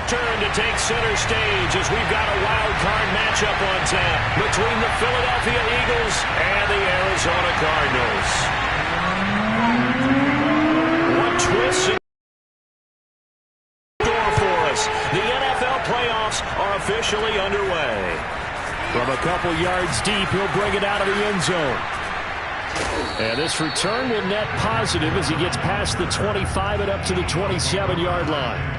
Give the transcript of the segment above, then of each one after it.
Turn to take center stage as we've got a wild card matchup on tap between the Philadelphia Eagles and the Arizona Cardinals. What twists in store for us. The NFL playoffs are officially underway. From a couple yards deep, he'll bring it out of the end zone. And this return will net positive as he gets past the 25 and up to the 27-yard line.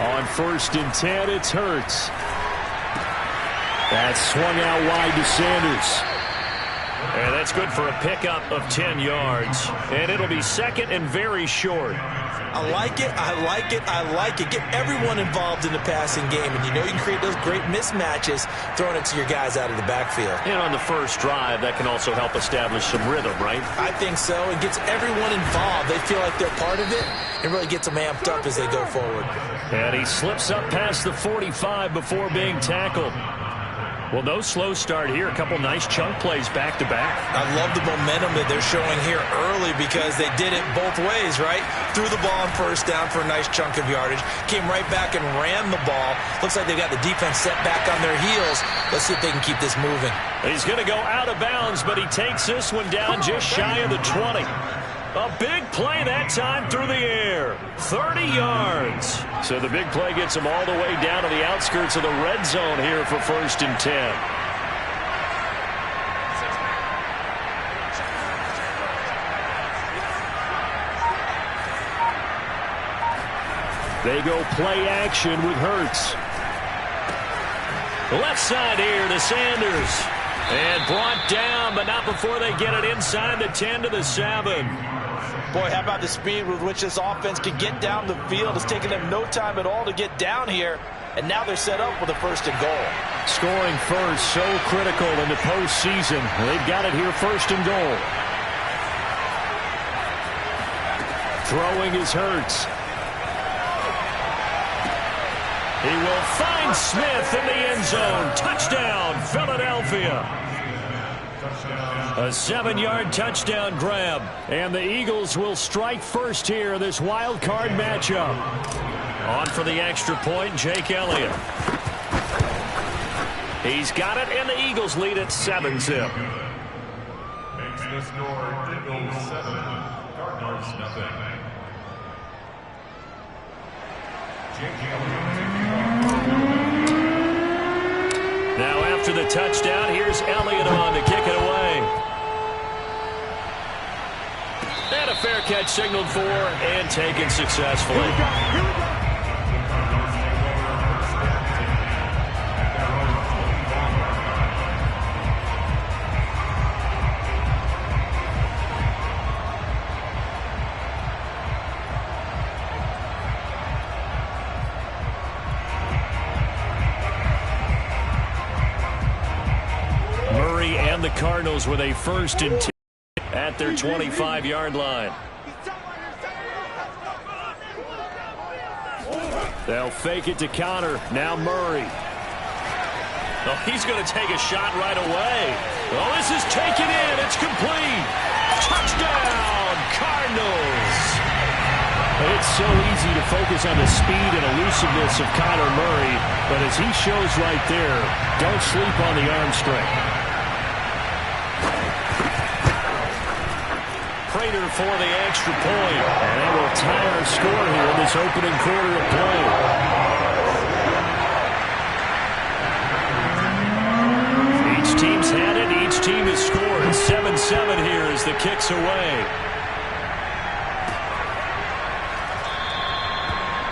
On 1st and 10, it's Hurts. That's swung out wide to Sanders. And that's good for a pickup of 10 yards. And it'll be second and very short. I like it, I like it, I like it. Get everyone involved in the passing game. And you know you can create those great mismatches throwing it to your guys out of the backfield. And on the first drive, that can also help establish some rhythm, right? I think so. It gets everyone involved. They feel like they're part of it. It really gets them amped up as they go forward. And he slips up past the 45 before being tackled. Well, no slow start here. A couple nice chunk plays back-to-back. I love the momentum that they're showing here early because they did it both ways, right? Threw the ball on first down for a nice chunk of yardage. Came right back and ran the ball. Looks like they've got the defense set back on their heels. Let's see if they can keep this moving. He's going to go out of bounds, but he takes this one down just shy of the 20. A big play that time through the air. 30 yards. So the big play gets him all the way down to the outskirts of the red zone here for 1st and 10. They go play action with Hurts. Left side here to Sanders. And brought down, but not before they get it inside the 10 to the 7. Boy, how about the speed with which this offense can get down the field? It's taken them no time at all to get down here, and now they're set up with a 1st and goal. Scoring first, so critical in the postseason. They've got it here 1st and goal. Throwing is Hurts. He will find Smith in the end zone. Touchdown, Philadelphia. A 7-yard touchdown grab. And the Eagles will strike first here in this wild card matchup. On for the extra point, Jake Elliott. He's got it, and the Eagles lead at 7-zip. Makes the score Eagles 7, Cardinals nothing. Jake Elliott. Now after the touchdown, here's Elliott on to kick it away. And a fair catch signaled for and taken successfully. Murray and the Cardinals with a 1st and 10 at their 25-yard line. They'll fake it to counter. Now Murray. Oh, he's going to take a shot right away. Oh, this is taken in. It's complete. Touchdown, Cardinals. It's so easy to focus on the speed and elusiveness of Kyler Murray, but as he shows right there, don't sleep on the arm strength. Prater for the extra point. And that will tie our score here in this opening quarter of play. Each team's had it. Each team has scored. 7-7 here as the kick's away.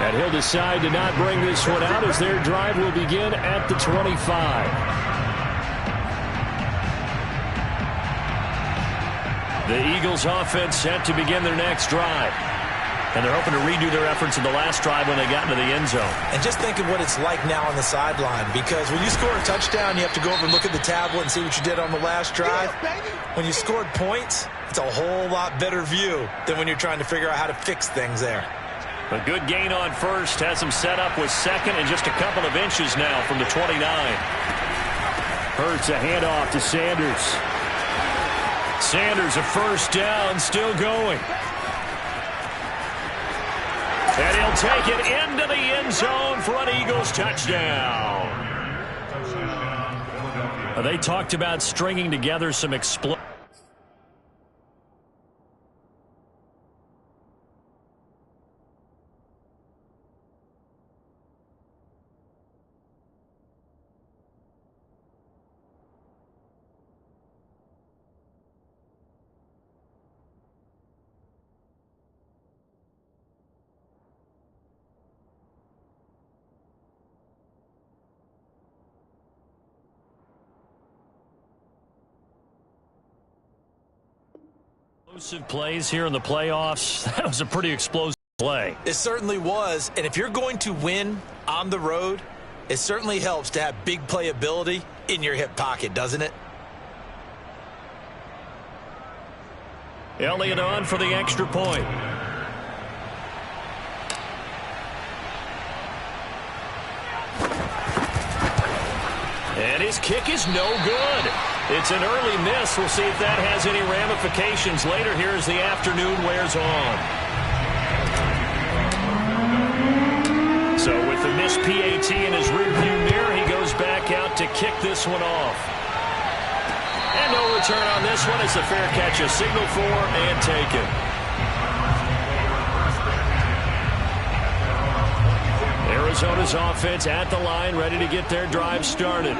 And he'll decide to not bring this one out as their drive will begin at the 25. The Eagles offense set to begin their next drive. And they're hoping to redo their efforts in the last drive when they got into the end zone. And just think of what it's like now on the sideline, because when you score a touchdown, you have to go over and look at the tablet and see what you did on the last drive. When you scored points, it's a whole lot better view than when you're trying to figure out how to fix things there. A good gain on first has him set up with second and just a couple of inches now from the 29. Hurts a handoff to Sanders. Sanders a first down, still going. And he'll take it into the end zone for an Eagles touchdown. They talked about stringing together some explosive. Explosive plays here in the playoffs. That was a pretty explosive play. It certainly was, and if you're going to win on the road, it certainly helps to have big playability in your hip pocket, doesn't it? Elliott on for the extra point. And his kick is no good. It's an early miss. We'll see if that has any ramifications later here as the afternoon wears on. So with the missed PAT in his rearview mirror, he goes back out to kick this one off. And no return on this one. It's a fair catch, a signal for and taken. Arizona's offense at the line, ready to get their drive started.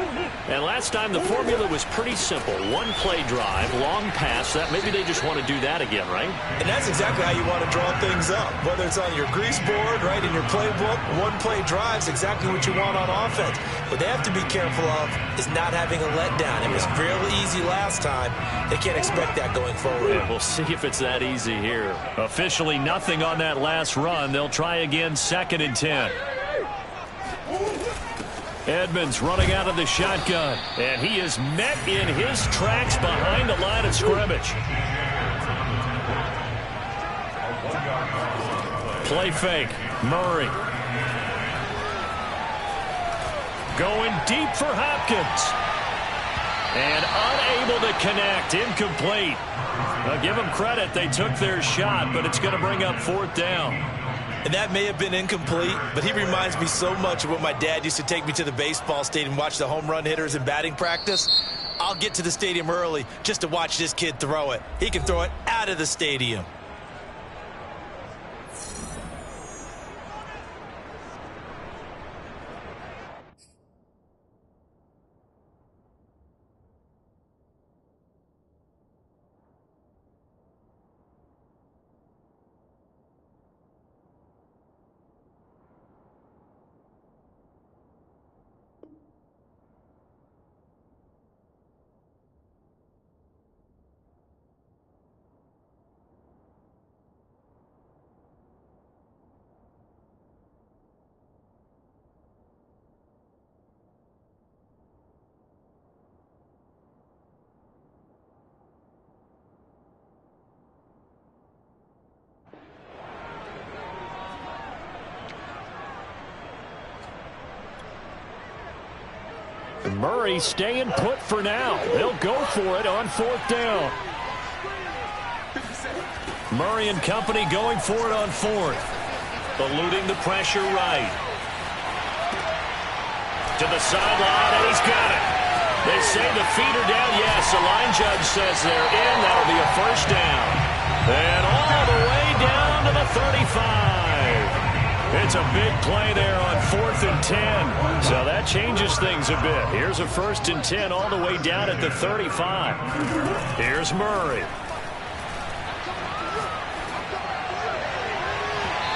And last time the formula was pretty simple. One play drive, long pass. That maybe they just want to do that again, right? And that's exactly how you want to draw things up. Whether it's on your grease board, right, in your playbook, one play drive's exactly what you want on offense. What they have to be careful of is not having a letdown. It was fairly easy last time. They can't expect that going forward. Yeah, we'll see if it's that easy here. Officially nothing on that last run. They'll try again, 2nd and 10. Edmonds running out of the shotgun, and he is met in his tracks behind the line of scrimmage. Play fake, Murray. Going deep for Hopkins. And unable to connect, incomplete. Now give them credit, they took their shot, but it's going to bring up 4th down. And that may have been incomplete, but he reminds me so much of when my dad used to take me to the baseball stadium and watch the home run hitters in batting practice. I'll get to the stadium early just to watch this kid throw it. He can throw it out of the stadium. Murray staying put for now. They'll go for it on 4th down. Murray and company going for it on 4th. Eluding the pressure right. To the sideline, and he's got it. They say the feet are down. Yes, the line judge says they're in. That'll be a first down. And all the way down to the 35. It's a big play there on 4th and 10. So that changes things a bit. Here's a 1st and 10 all the way down at the 35. Here's Murray.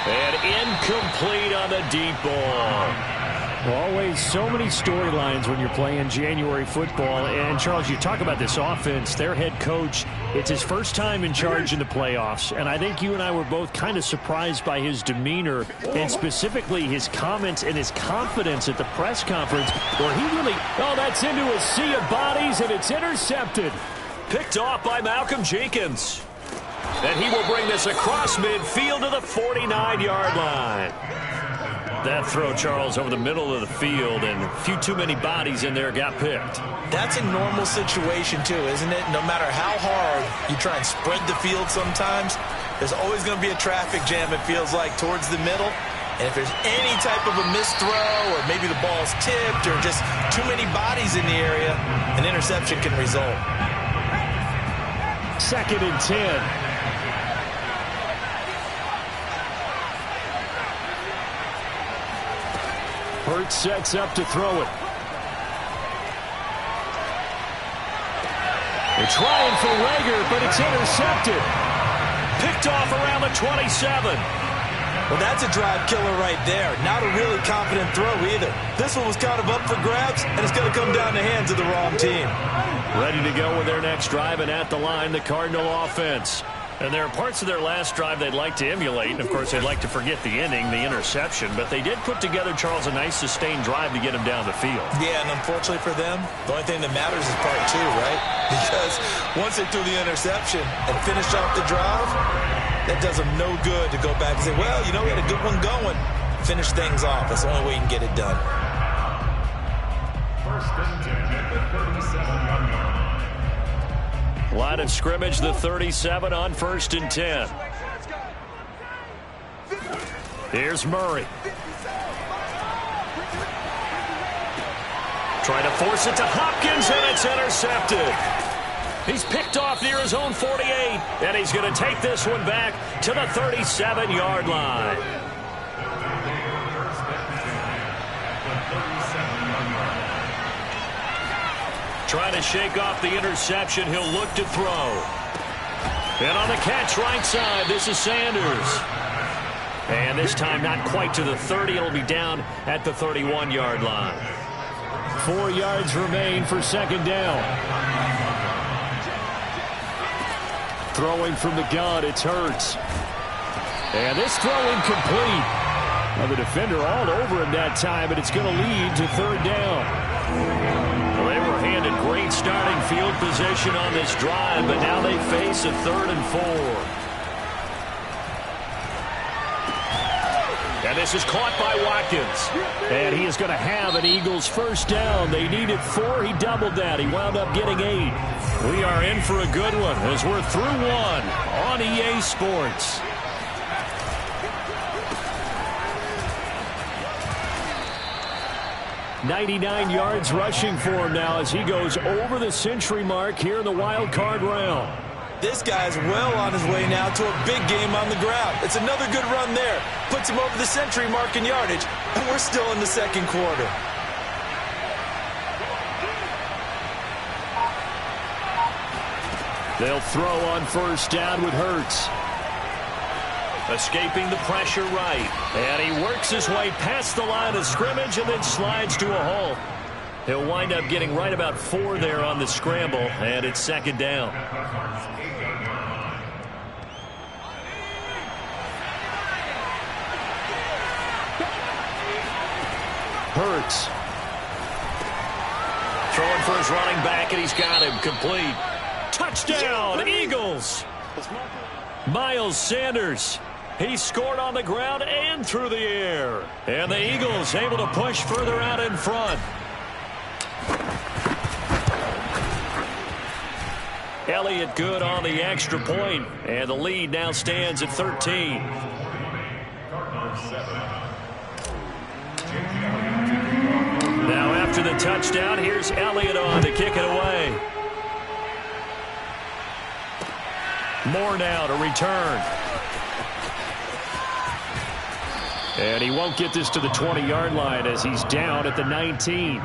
And incomplete on the deep ball. Always so many storylines when you're playing January football. And, Charles, you talk about this offense, their head coach, it's his first time in charge in the playoffs. And I think you and I were both kind of surprised by his demeanor and specifically his comments and his confidence at the press conference where he really, that's into a sea of bodies, and it's intercepted. Picked off by Malcolm Jenkins. And he will bring this across midfield to the 49-yard line. That throw, Charles, over the middle of the field, and a few too many bodies in there got picked. That's a normal situation, too, isn't it? No matter how hard you try and spread the field sometimes, there's always going to be a traffic jam, it feels like, towards the middle. And if there's any type of a missed throw or maybe the ball's tipped or just too many bodies in the area, an interception can result. 2nd and 10. Hurts sets up to throw it. They're trying for Rager, but it's intercepted. Picked off around the 27. Well, that's a drive killer right there. Not a really confident throw either. This one was kind of up for grabs, and it's going to come down the hands of the wrong team. Ready to go with their next drive, and at the line, the Cardinal offense. And there are parts of their last drive they'd like to emulate. And, of course, they'd like to forget the inning, the interception. But they did put together, Charles, a nice sustained drive to get him down the field. Yeah, and unfortunately for them, the only thing that matters is part 2, right? Because once they threw the interception and finished off the drive, that does them no good to go back and say, well, we had a good one going. Finish things off. That's the only way you can get it done. First and 10 at the 37-yard line. Line of scrimmage, the 37 on 1st and 10. Here's Murray. Trying to force it to Hopkins, and it's intercepted. He's picked off near his own 48, and he's going to take this one back to the 37-yard line. Trying to shake off the interception. He'll look to throw. And on the catch right side, this is Sanders. And this time not quite to the 30. It'll be down at the 31-yard line. 4 yards remain for 2nd down. Throwing from the gun, it's Hurts. And this throw incomplete. Now the defender all over him that time, but it's going to lead to 3rd down. Well, they were handed great starting field position on this drive, but now they face a 3rd and 4. And this is caught by Watkins. And he is going to have an Eagles 1st down. They needed 4. He doubled that. He wound up getting 8. We are in for a good one as we're through 1 on EA Sports. $99 yards rushing for him now as he goes over the century mark here in the wild card round. This guy's well on his way now to a big game on the ground. It's another good run there. Puts him over the century mark in yardage, and we're still in the 2nd quarter. They'll throw on 1st down with Hurts. Escaping the pressure right. And he works his way past the line of scrimmage and then slides to a halt. He'll wind up getting right about 4 there on the scramble, and it's 2nd down. Hurts. Throwing for his running back, and he's got him complete. Touchdown, Eagles! Miles Sanders. He scored on the ground and through the air. And the Eagles able to push further out in front. Elliott good on the extra point, and the lead now stands at 13. Now after the touchdown, here's Elliott on to kick it away. Moore now to return. And he won't get this to the 20-yard line as he's down at the 19.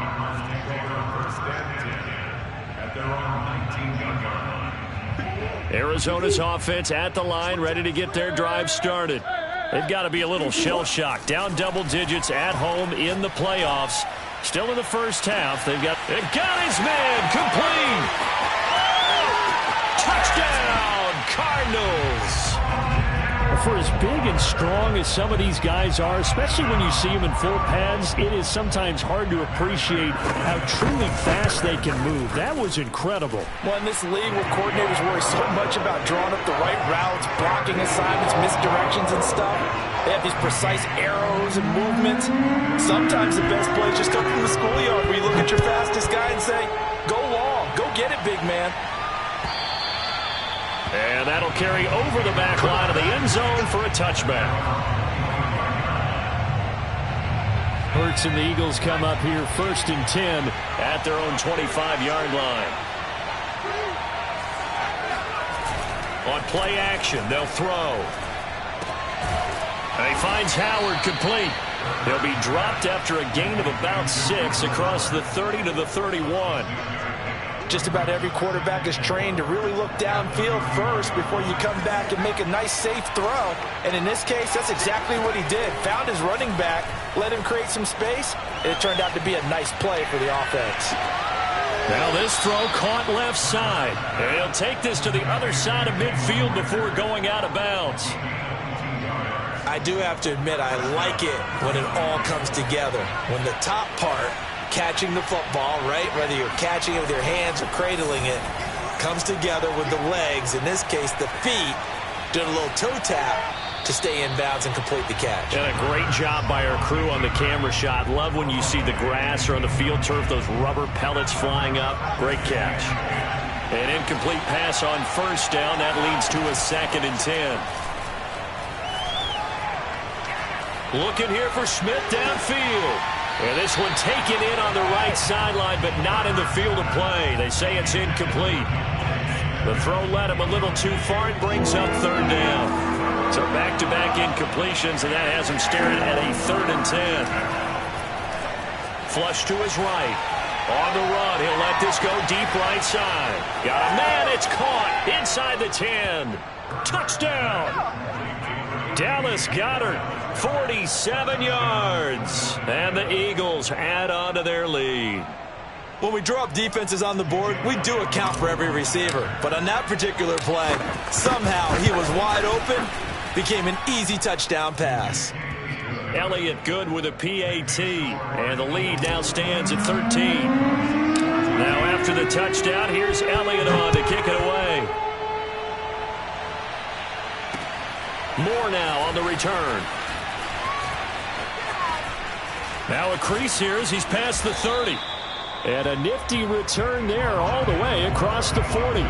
Arizona's offense at the line, ready to get their drive started. They've got to be a little shell-shocked. Down double digits at home in the playoffs. Still in the first half. They've got his man complete. Touchdown, Cardinals. For as big and strong as some of these guys are, especially when you see them in full pads, it is sometimes hard to appreciate how truly fast they can move. That was incredible. Well, in this league where coordinators worry so much about drawing up the right routes, blocking assignments, misdirections and stuff, they have these precise arrows and movements. Sometimes the best plays just come from the schoolyard where you look at your fastest guy and say, go long, go get it, big man. And that'll carry over the back line of the end zone for a touchback. Hurts and the Eagles come up here 1st and 10 at their own 25-yard line. On play action, they'll throw. And he finds Howard complete. He'll be dropped after a gain of about 6 across the 30 to the 31. Just about every quarterback is trained to really look downfield first before you come back and make a nice, safe throw. And in this case, that's exactly what he did. Found his running back, let him create some space, and it turned out to be a nice play for the offense. Now this throw caught left side. And he'll take this to the other side of midfield before going out of bounds. I do have to admit, I like it when it all comes together. When the top part, catching the football, right, whether you're catching it with your hands or cradling it, comes together with the legs, in this case the feet, doing a little toe tap to stay in bounds and complete the catch. And a great job by our crew on the camera shot. Love when you see the grass or on the field turf, those rubber pellets flying up. Great catch. An incomplete pass on 1st down. That leads to a 2nd and 10. Looking here for Smith downfield. And this one taken in on the right sideline, but not in the field of play. They say it's incomplete. The throw led him a little too far. It brings up 3rd down. So back-to-back incompletions, and that has him staring at a 3rd and 10. Flush to his right. On the run, he'll let this go deep right side. Got a man, it's caught inside the 10. Touchdown! Dallas Goedert, 47 yards. And the Eagles add on to their lead. When we draw up defenses on the board, we do account for every receiver. But on that particular play, somehow he was wide open, became an easy touchdown pass. Elliott good with a PAT. And the lead now stands at 13. Now after the touchdown, here's Elliott on to kick it away. Moore now on the return. Now a crease here as he's past the 30. And a nifty return there all the way across the 40.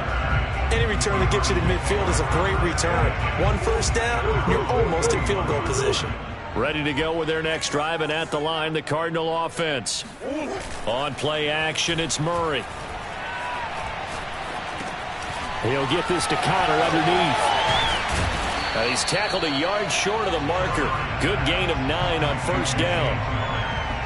Any return that gets you to midfield is a great return. 1 first down, you're almost in field goal position. Ready to go with their next drive, and at the line, the Cardinal offense. On play action, it's Murray. He'll get this to Connor underneath. He's tackled a yard short of the marker. Good gain of 9 on 1st down.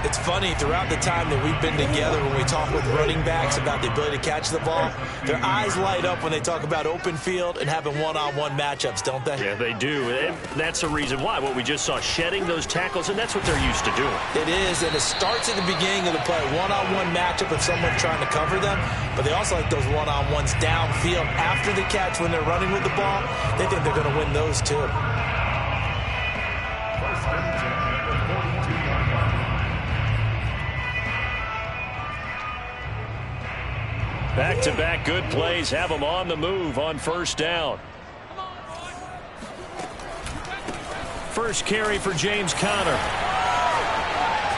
It's funny, throughout the time that we've been together, when we talk with running backs about the ability to catch the ball, their eyes light up when they talk about open field and having one-on-one matchups, don't they? Yeah, they do. And that's the reason why. What we just saw, shedding those tackles, and that's what they're used to doing. It is, and it starts at the beginning of the play. One-on-one matchup if someone's trying to cover them, but they also like those one-on-ones downfield after the catch when they're running with the ball. They think they're going to win those too. Back-to-back good plays have them on the move on 1st down. First carry for James Conner.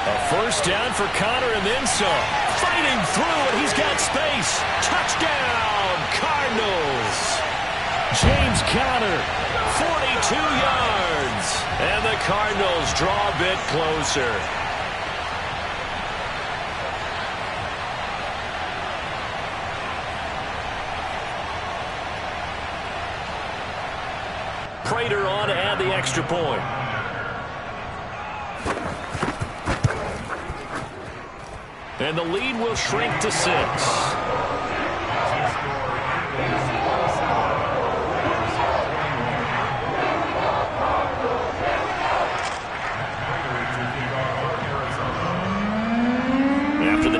A 1st down for Conner and then some. Fighting through, and he's got space. Touchdown, Cardinals. James Conner, 42 yards. And the Cardinals draw a bit closer. Prater on to add the extra point. And the lead will shrink to 6.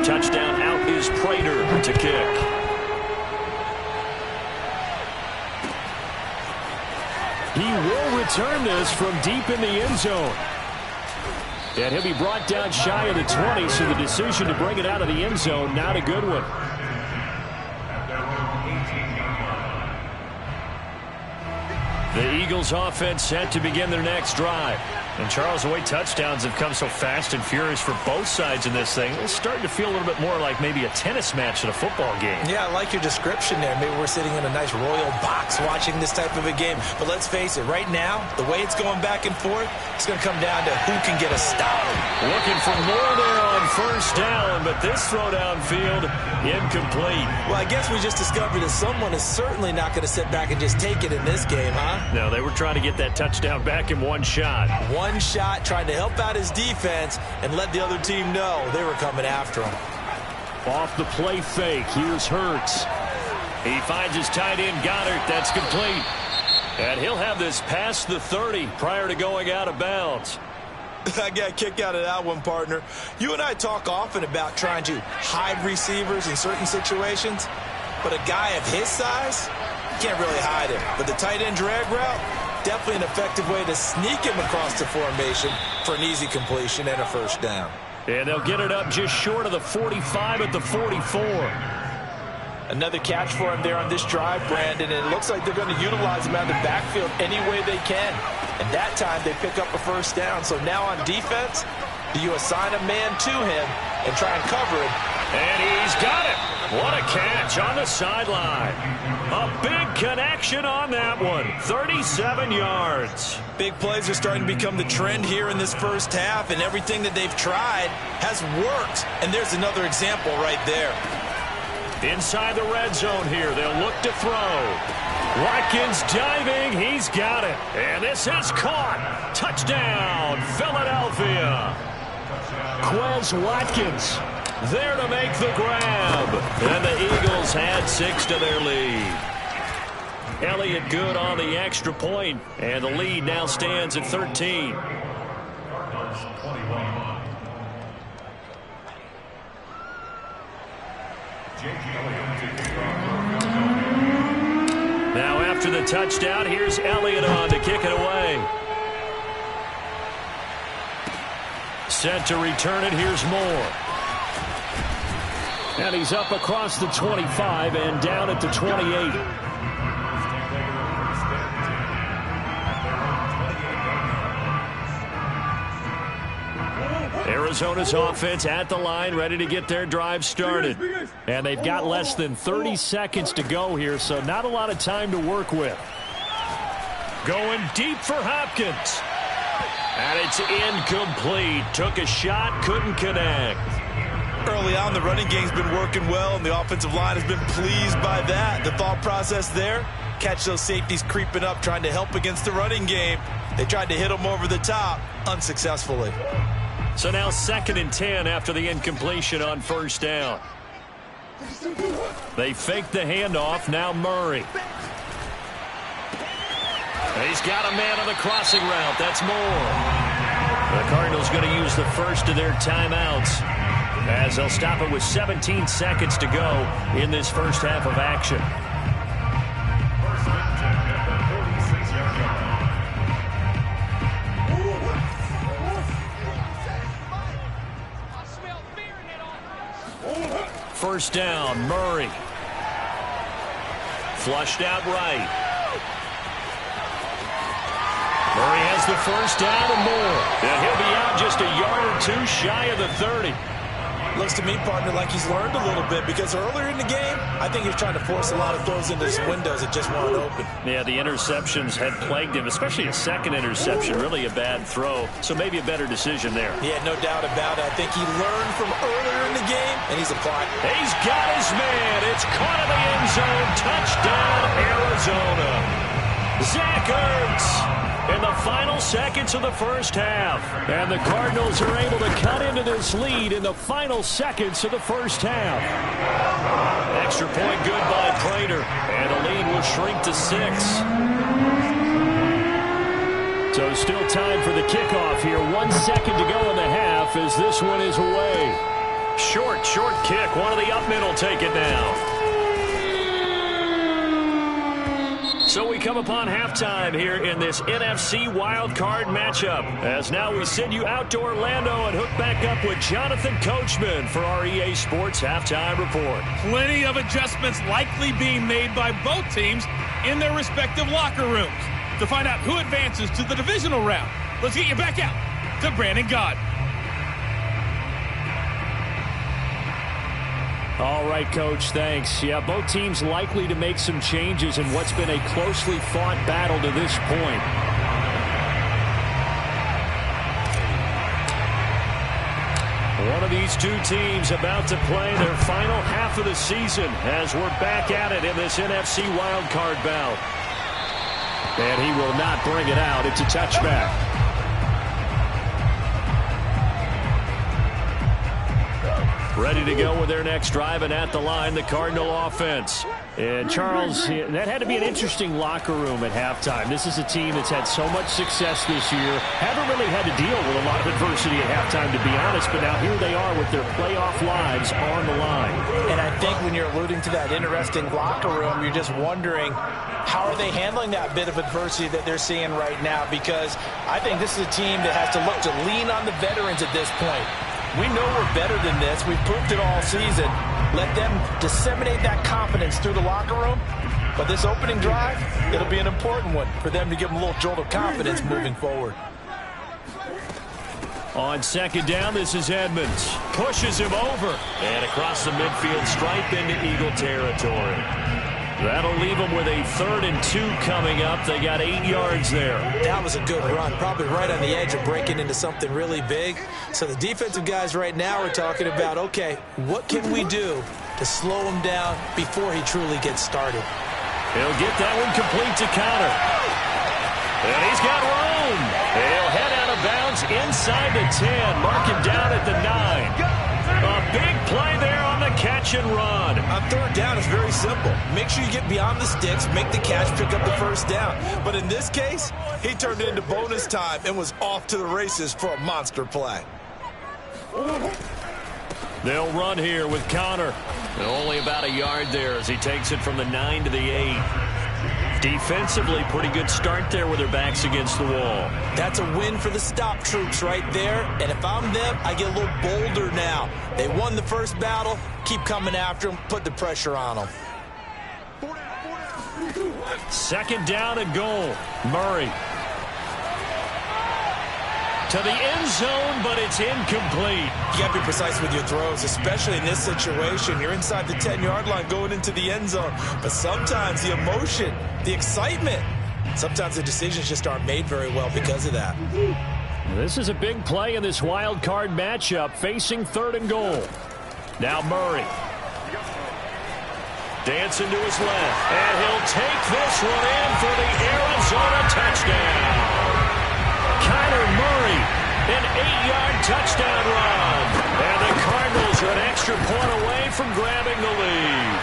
touchdown. Out is Prater to kick. He will return this from deep in the end zone. And he'll be brought down shy of the 20, so the decision to bring it out of the end zone, not a good one. The Eagles offense set to begin their next drive. And Charles, the way touchdowns have come so fast and furious for both sides in this thing, it's starting to feel a little bit more like maybe a tennis match at a football game. Yeah, I like your description there. Maybe we're sitting in a nice royal box watching this type of a game. But let's face it, right now, the way it's going back and forth, it's going to come down to who can get a stop. Looking for more there on first down, but this throw downfield, incomplete. Well, I guess we just discovered that someone is certainly not going to sit back and just take it in this game, huh? No, they were trying to get that touchdown back in one shot. One shot, trying to help out his defense and let the other team know they were coming after him. Off the play fake, here's Hurts. He finds his tight end Goddard. That's complete. And he'll have this past the 30 prior to going out of bounds. I got a kick out of that one, partner. You and I talk often about trying to hide receivers in certain situations, but a guy of his size, you can't really hide him. But the tight end drag route, definitely an effective way to sneak him across the formation for an easy completion and a first down. And they'll get it up just short of the 45 at the 44. Another catch for him there on this drive, Brandon, and it looks like they're going to utilize him out of the backfield any way they can. And that time they pick up a first down. So now on defense, do you assign a man to him and try and cover him? And he's got it. What a catch on the sideline. A big connection on that one. 37 yards. Big plays are starting to become the trend here in this first half, and everything that they've tried has worked. And there's another example right there. Inside the red zone here, they'll look to throw. Watkins diving, he's got it. And this is caught. Touchdown, Philadelphia. Quez Watkins there to make the grab. And the Eagles had 6 to their lead. Elliott good on the extra point, and the lead now stands at 13. Now after the touchdown, here's Elliott on to kick it away. Set to return it, here's Moore. And he's up across the 25 and down at the 28. Arizona's offense at the line, ready to get their drive started. And they've got less than 30 seconds to go here, so not a lot of time to work with. Going deep for Hopkins. And it's incomplete. Took a shot, couldn't connect. Early on, the running game's been working well, and the offensive line has been pleased by that. The thought process there, catch those safeties creeping up, trying to help against the running game. They tried to hit them over the top, unsuccessfully. So now 2nd and 10 after the incompletion on first down. They fake the handoff. Now Murray. He's got a man on the crossing route. That's Moore. The Cardinals going to use the first of their timeouts as they'll stop it with 17 seconds to go in this first half of action. First down, Murray. Flushed out right. Murray has the first down and more. And he'll be out just a yard or two shy of the 30. Looks to me, partner, like he's learned a little bit, because earlier in the game, I think he was trying to force a lot of throws into his windows that just weren't open. Yeah, the interceptions had plagued him, especially a second interception, really a bad throw. So maybe a better decision there. Yeah, no doubt about it. I think he learned from earlier in the game, and he's applied. He's got his man. It's caught in the end zone. Touchdown, Arizona. Zach Ertz in the final seconds of the first half. And the Cardinals are able to cut into this lead in the final seconds of the first half. Extra point good by Prater. And the lead will shrink to 6. So still time for the kickoff here. 1 second to go in the half as this one is away. Short kick. One of the up men will take it now. So we come upon halftime here in this NFC wildcard matchup. As now we send you out to Orlando and hook back up with Jonathan Coachman for our EA Sports Halftime Report. Plenty of adjustments likely being made by both teams in their respective locker rooms. To find out who advances to the divisional round, let's get you back out to Brandon Gaudin. All right, Coach, thanks. Yeah, both teams likely to make some changes in what's been a closely fought battle to this point. One of these two teams about to play their final half of the season as we're back at it in this NFC wildcard bout. And he will not bring it out. It's a touchback. Ready to go with their next drive, and at the line, the Cardinal offense. And Charles, that had to be an interesting locker room at halftime. This is a team that's had so much success this year. Haven't really had to deal with a lot of adversity at halftime, to be honest, but now here they are with their playoff lives on the line. And I think when you're alluding to that interesting locker room, you're just wondering, how are they handling that bit of adversity that they're seeing right now? Because I think this is a team that has to look to lean on the veterans at this point. We know we're better than this. We've proved it all season. Let them disseminate that confidence through the locker room. But this opening drive, it'll be an important one for them to give them a little jolt of confidence moving forward. On second down, this is Edmonds. Pushes him over. And across the midfield stripe into Eagle territory. That'll leave them with a 3rd and 2 coming up. They got 8 yards there. That was a good run, probably right on the edge of breaking into something really big. So the defensive guys right now are talking about, okay, what can we do to slow him down before he truly gets started? He'll get that one complete to Counter. And he's got room. He'll head out of bounds inside the 10. Mark him down at the 9. A big play there on the catch and run. On 3rd down, it's very simple. Make sure you get beyond the sticks, make the catch, pick up the 1st down. But in this case, he turned it into bonus time and was off to the races for a monster play. They'll run here with Connor. Only about a yard there as he takes it from the 9 to the 8. Defensively, pretty good start there with their backs against the wall. That's a win for the stop troops right there. And if I'm them, I get a little bolder now. They won the first battle. Keep coming after them. Put the pressure on them. 2nd down and goal. Murray. To the end zone, but it's incomplete. You got to be precise with your throws, especially in this situation. You're inside the 10-yard line going into the end zone. But sometimes the emotion, the excitement, sometimes the decisions just aren't made very well because of that. This is a big play in this wild card matchup, facing 3rd and goal. Now Murray. Dancing to his left. And he'll take this one in for the Arizona touchdown. Kyler Murray, an 8-yard touchdown run. And the Cardinals are an extra point away from grabbing the lead.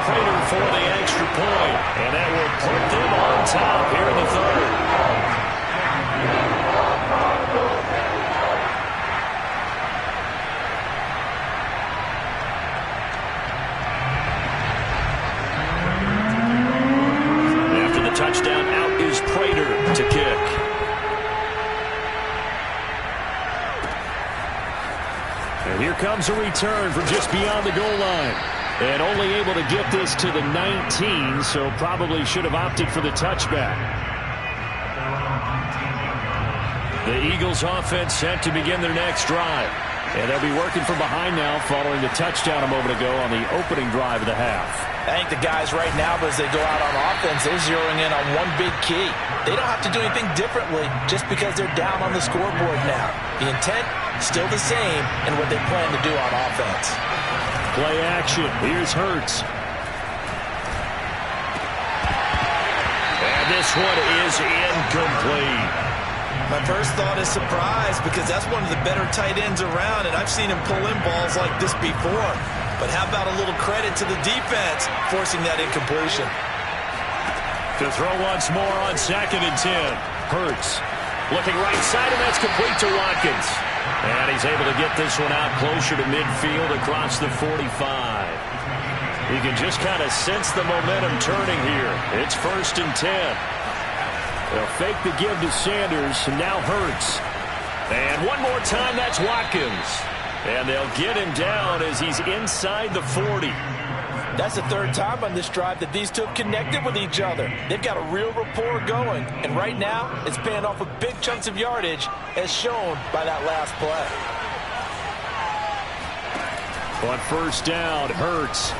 Prater for the extra point. And that will put them on top here in the 3rd. After the touchdown, out is Prater to kick. And here comes a return from just beyond the goal line. And only able to get this to the 19, so probably should have opted for the touchback. The Eagles offense set to begin their next drive. And they'll be working from behind now following the touchdown a moment ago on the opening drive of the half. I think the guys right now, as they go out on offense, they're zeroing in on one big key. They don't have to do anything differently just because they're down on the scoreboard now. The intent, still the same in what they plan to do on offense. Play action. Here's Hurts. And this one is incomplete. My first thought is surprise because that's one of the better tight ends around, and I've seen him pull in balls like this before. But how about a little credit to the defense forcing that incompletion? To throw once more on 2nd and 10. Hurts looking right side, and that's complete to Watkins. And he's able to get this one out closer to midfield across the 45. You can just kind of sense the momentum turning here. It's 1st and 10. They'll fake the give to Sanders, and now Hurts. And one more time, that's Watkins. And they'll get him down as he's inside the 40. That's the 3rd time on this drive that these two have connected with each other. They've got a real rapport going. And right now, it's paying off with big chunks of yardage, as shown by that last play. On 1st down, Hurts.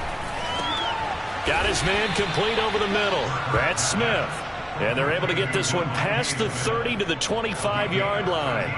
Got his man complete over the middle. That's Smith. And they're able to get this one past the 30 to the 25-yard line.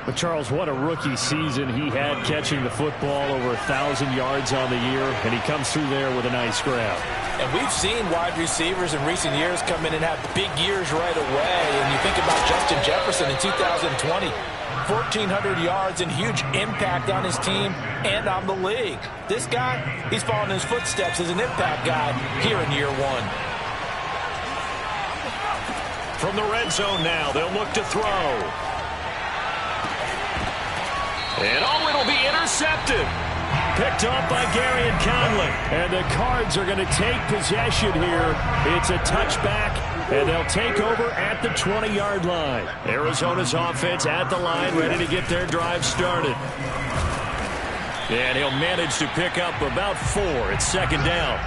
But, Charles, what a rookie season he had catching the football, over 1,000 yards on the year, and he comes through there with a nice grab. And we've seen wide receivers in recent years come in and have big years right away. And you think about Justin Jefferson in 2020, 1,400 yards and huge impact on his team and on the league. This guy, he's following his footsteps as an impact guy here in year 1. From the red zone now, they'll look to throw. And it'll be intercepted. Picked up by Gary and Conley. And the Cards are going to take possession here. It's a touchback, and they'll take over at the 20-yard line. Arizona's offense at the line, ready to get their drive started. And he'll manage to pick up about 4. It's 2nd down.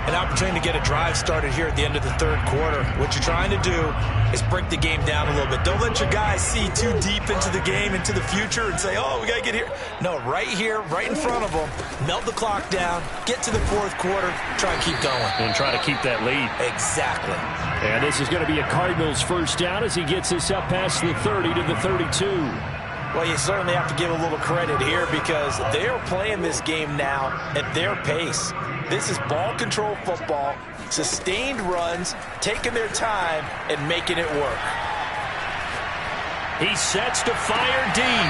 An opportunity to get a drive started here at the end of the 3rd quarter. What you're trying to do is break the game down a little bit. Don't let your guys see too deep into the game, into the future, and say, oh, we got to get here. No, right here, right in front of them. Melt the clock down, get to the 4th quarter, try and keep going. And try to keep that lead. Exactly. And this is going to be a Cardinals 1st down as he gets this up past the 30 to the 32. Well, you certainly have to give a little credit here because they're playing this game now at their pace. This is ball control football, sustained runs, taking their time, and making it work. He sets to fire deep.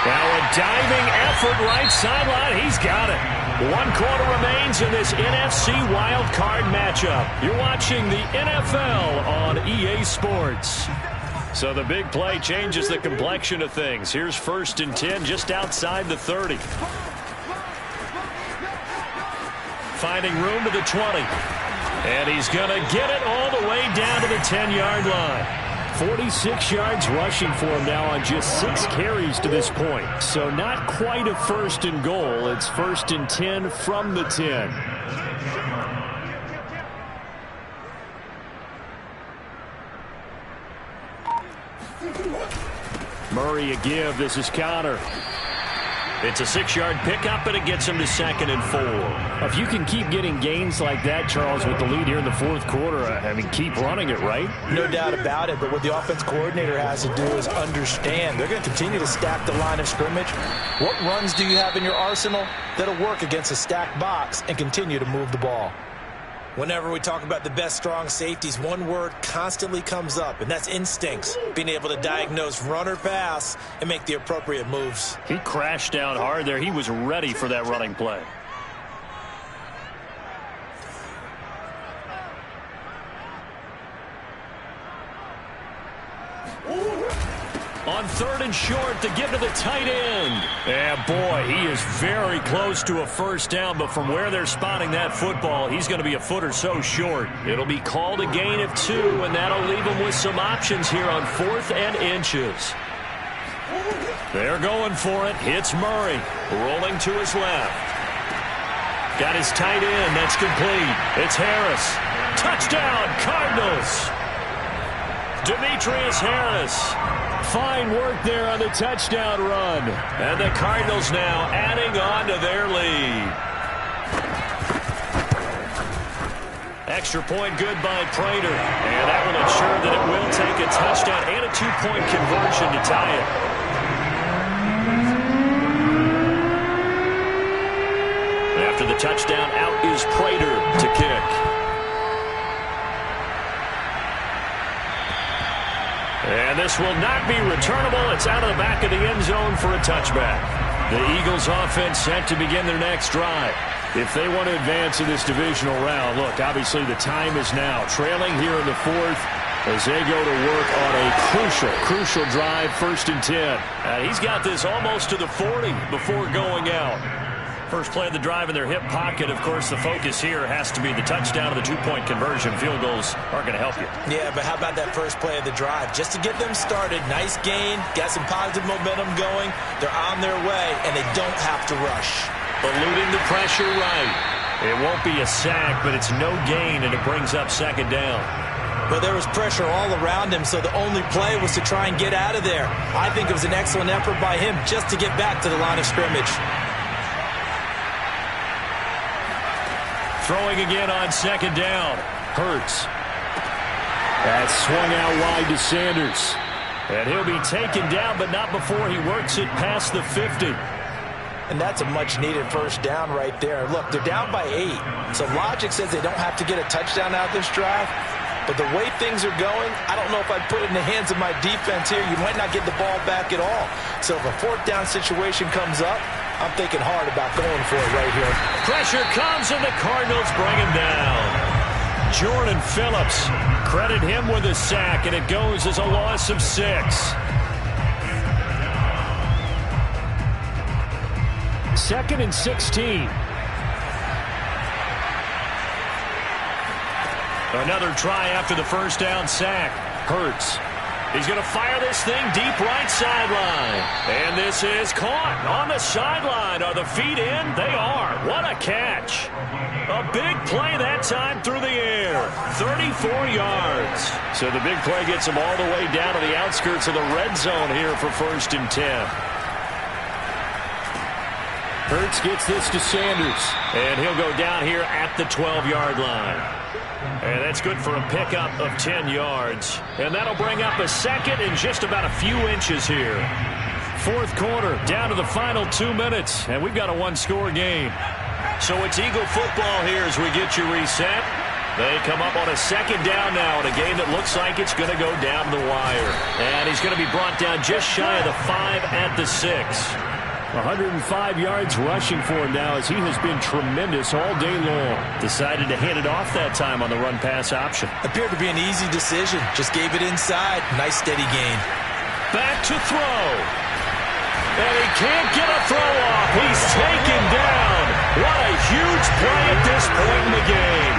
Now a diving effort right sideline. He's got it. 1 quarter remains in this NFC wild card matchup. You're watching the NFL on EA Sports. So the big play changes the complexion of things. Here's 1st and 10 just outside the 30. Finding room to the 20. And he's going to get it all the way down to the 10-yard line. 46 yards rushing for him now on just 6 carries to this point. So not quite a 1st and goal. It's 1st and 10 from the 10. Murray a give. This is Connor. It's a 6-yard pickup, and it gets him to 2nd and 4. If you can keep getting gains like that, Charles, with the lead here in the 4th quarter, I mean, keep running it, right? No doubt about it, but what the offense coordinator has to do is understand. They're going to continue to stack the line of scrimmage. What runs do you have in your arsenal that'll work against a stacked box and continue to move the ball? Whenever we talk about the best strong safeties, one word constantly comes up, and that's instincts. Being able to diagnose run or pass and make the appropriate moves. He crashed down hard there. He was ready for that running play. On 3rd and short, to give to the tight end. And boy, he is very close to a 1st down, but from where they're spotting that football, he's going to be a foot or so short. It'll be called a gain of 2, and that'll leave him with some options here on 4th and inches. They're going for it. Hits Murray. Rolling to his left. Got his tight end. That's complete. It's Harris. Touchdown, Cardinals. Demetrius Harris. Fine work there on the touchdown run. And the Cardinals now adding on to their lead. Extra point good by Prater. And that will ensure that it will take a touchdown and a 2-point conversion to tie it. After the touchdown, out is Prater to kick. And this will not be returnable. It's out of the back of the end zone for a touchback. The Eagles offense set to begin their next drive. If they want to advance in this divisional round, look, obviously the time is now. Trailing here in the 4th, as they go to work on a crucial drive, 1st and 10. He's got this almost to the 40 before going out. First play of the drive in their hip pocket. Of course, the focus here has to be the touchdown and the 2-point conversion. Field goals aren't going to help you. Yeah, but how about that first play of the drive? Just to get them started, nice gain, got some positive momentum going. They're on their way, and they don't have to rush. Eluding the pressure right. It won't be a sack, but it's no gain, and it brings up 2nd down. But there was pressure all around him, so the only play was to try and get out of there. I think it was an excellent effort by him just to get back to the line of scrimmage. Throwing again on 2nd down. Hurts. That's swung out wide to Sanders. And he'll be taken down, but not before he works it past the 50. And that's a much-needed 1st down right there. Look, they're down by 8. So logic says they don't have to get a touchdown out of this drive. But the way things are going, I don't know if I'd put it in the hands of my defense here. You might not get the ball back at all. So if a 4th down situation comes up, I'm thinking hard about going for it right here. Pressure comes, and the Cardinals bring him down. Jordan Phillips, credit him with a sack, and it goes as a loss of 6. 2nd and 16. Another try after the 1st down sack. Hurts. He's going to fire this thing deep right sideline. And this is caught on the sideline. Are the feet in? They are. What a catch. A big play that time through the air. 34 yards. So the big play gets him all the way down to the outskirts of the red zone here for 1st and 10. Hurts gets this to Sanders. And he'll go down here at the 12-yard line. And that's good for a pickup of 10 yards. And that'll bring up a 2nd and just about a few inches here. 4th quarter, down to the final 2 minutes. And we've got a 1-score game. So it's Eagle football here as we get you reset. They come up on a 2nd down now in a game that looks like it's going to go down the wire. And he's going to be brought down just shy of the 5 at the 6. 105 yards rushing for him now as he has been tremendous all day long. Decided to hand it off that time on the run-pass option. Appeared to be an easy decision. Just gave it inside. Nice steady gain. Back to throw. And he can't get a throw off. He's taken down. What a huge play at this point in the game.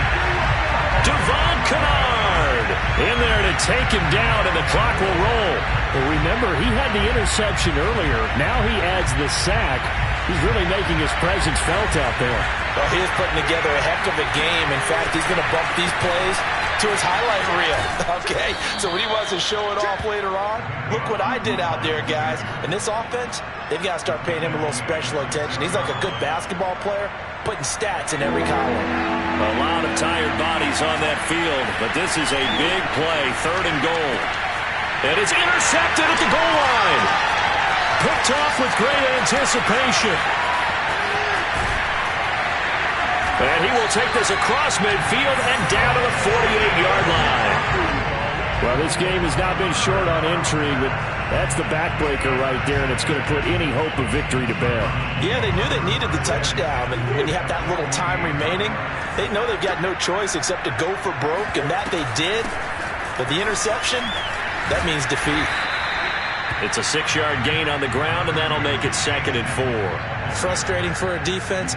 Devon Kennard in there to take him down, and the clock will roll. Well, remember, he had the interception earlier. Now he adds the sack. He's really making his presence felt out there. Well, he is putting together a heck of a game. In fact, he's going to bump these plays to his highlight reel. Okay, so when he wants to show it off later on, look what I did out there, guys. In this offense, they've got to start paying him a little special attention. He's like a good basketball player, putting stats in every column. A lot of tired bodies on that field, but this is a big play, 3rd and goal. And it's intercepted at the goal line. Picked off with great anticipation. And he will take this across midfield and down to the 48-yard line. Well, this game has not been short on intrigue, but that's the backbreaker right there, and it's going to put any hope of victory to bed. Yeah, they knew they needed the touchdown, and when you have that little time remaining, they know they've got no choice except to go for broke, and that they did. But the interception, that means defeat. It's a 6-yard gain on the ground, and that'll make it 2nd and 4. Frustrating for a defense.